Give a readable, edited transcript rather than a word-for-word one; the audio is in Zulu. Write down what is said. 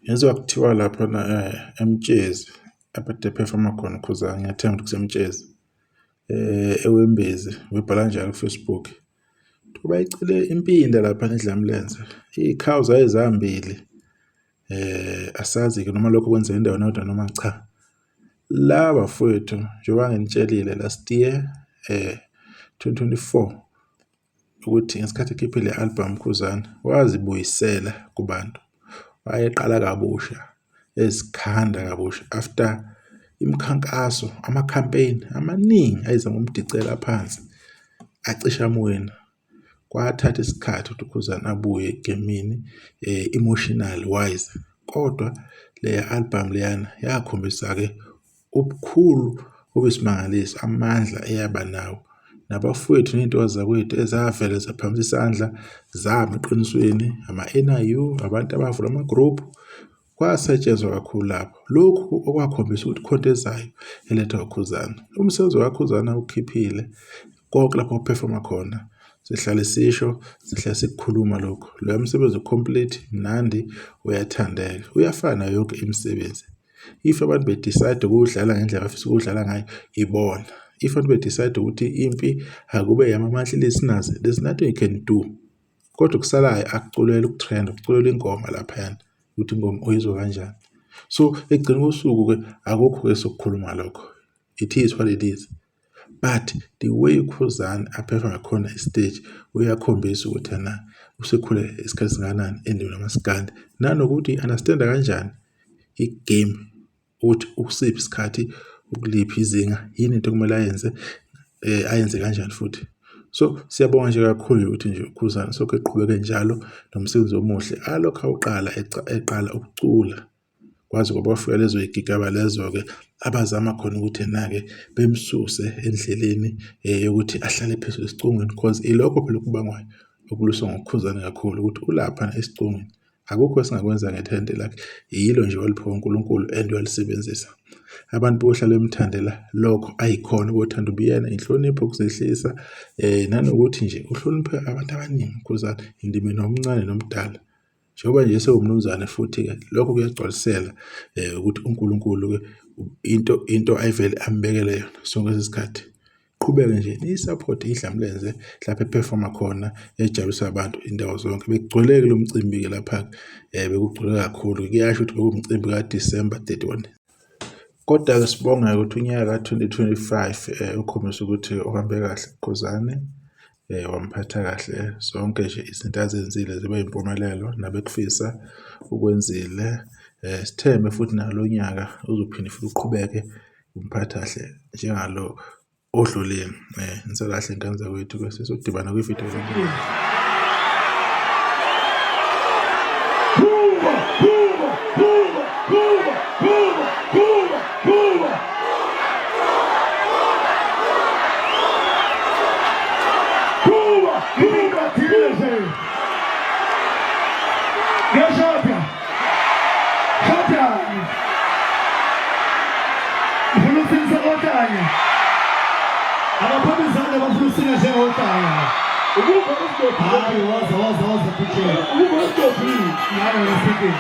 Yenziwa kuthiwa lapha eMtshezi apha performa khona Khuzani, ngiyathemba ukuthi kuseMtshezi eWembezi webhala njalo kuFacebook. Bayicele impinda lapha eDlamlenze. Ikhawu zayezambili. Asazi ke noma lokho kwenzeka endaweni yodwa noma cha. La bafowethu njengoba nginitshelile last year 2024 ukuthi ngesikhathi ekhiphe le album Khuzani wazibuyisela kubantu. Wayeqala kabusha ezikhanda kabusha after imikhankaso ama-campaign amaningi ayizama umdicela phansi acisha moyeni. Kwathatha isikhathi ukuthi uKhuzani abuye egemini emotional wise, kodwa le album leyana yakhombisa ke ubukhulu obesimangalisa amandla eyaba nawo nabafowethu nento zakwethu ezavela zaphamisa isandla zama eqinisweni ama-NIU abantu abavula ama-group kwasetshenzwa kakhulu lapho. Lokhu okwakhombisa ukuthi khonto ezayo elethwa uKhuzani. Umsebenzi kaKhuzani ukhiphile konke lapho performa khona sihlale sisho sihlale sikukhuluma lokho. Lo msebenzi complete mnandi uyathandeka uyafana yonke imisebenzi. If abantu decide ukudlala ngendlela afisa ukudlala ngayo ibona. If abantu decide ukuthi impi akube yama-monthly listeners, there's nothing you can do. Kodwa kusalayo akuculela ukutrend, ukuculela ingoma lapha ukuthi ingoma uyizwa kanjani. So ekugcina kosuku ke akukho esokukhuluma lokho. It is what it is. But the way uKhuzani aperforma khona stage uyakhombisa ukuthi na usekhule isikhathi singanani endweni amaskandi nanokuthi understanda kanjani igame ukuthi ukusiphi isikhathi ukuliphi izinga yini into kumele ayenze kanjani futhi. So siyabonga nje kakhulu ukuthi nje uKhuzani sokho eqhubeke njalo nomsebenzi omuhle alokho awuqala eqala ukucula. Kwazi ngoba bafika lezo igigaba lezo ke abazama khona ukuthi nake bemsuse endleleni yokuthi ahlale phezulu esicungweni because ilokho phela kubangwayo okuluswa ngokuKhuzani kakhulu ukuthi ulapha esicungweni. Akukho esingakwenza ngethente lakhe, yilo nje waliphiwa uNkulunkulu and walisebenzisa. Abantu bohlala emthandela lokho ayikhona bothanda ubiyena inhlonipho ukuzehlisa nanokuthi nje uhloniphe abantu abaningi uKhuzani indimi nomncane nomdala. Njengoba nje sewumnumzane futhi ke lokho kuyagcwalisela ukuthi uNkulunkulu ke into ayivele ambekele yona sonke isikhathi. Qhubeke nje ni-support iDlamlenze lapha eperforma khona ejabulisa abantu indawo zonke. Bekugcweleke lo mcimbi ke lapha bekugcwele kakhulu. Kuyasho ukuthi bekuwumcimbi kaDecember 31. Kodwa ke sibonga ukuthi unyaka ka2025 ukhombisa ukuthi ohambe kahle uKhuzani wamphatha kahle zonke nje izinto azenzile zibe impumelelo nabekufisa ukwenzile. Sithembe futhi nalonyaka uzophinda futhi uqhubeke umphatha kahle njengalo odlulile. Nisakahle ingane zakwethu bese sodibana kwivideo enkulu. Abaphambisana bafuna njengotaya. Ukuba usidophile. Hayi waza picture. Ukuba usidophile. Nayo ngesike.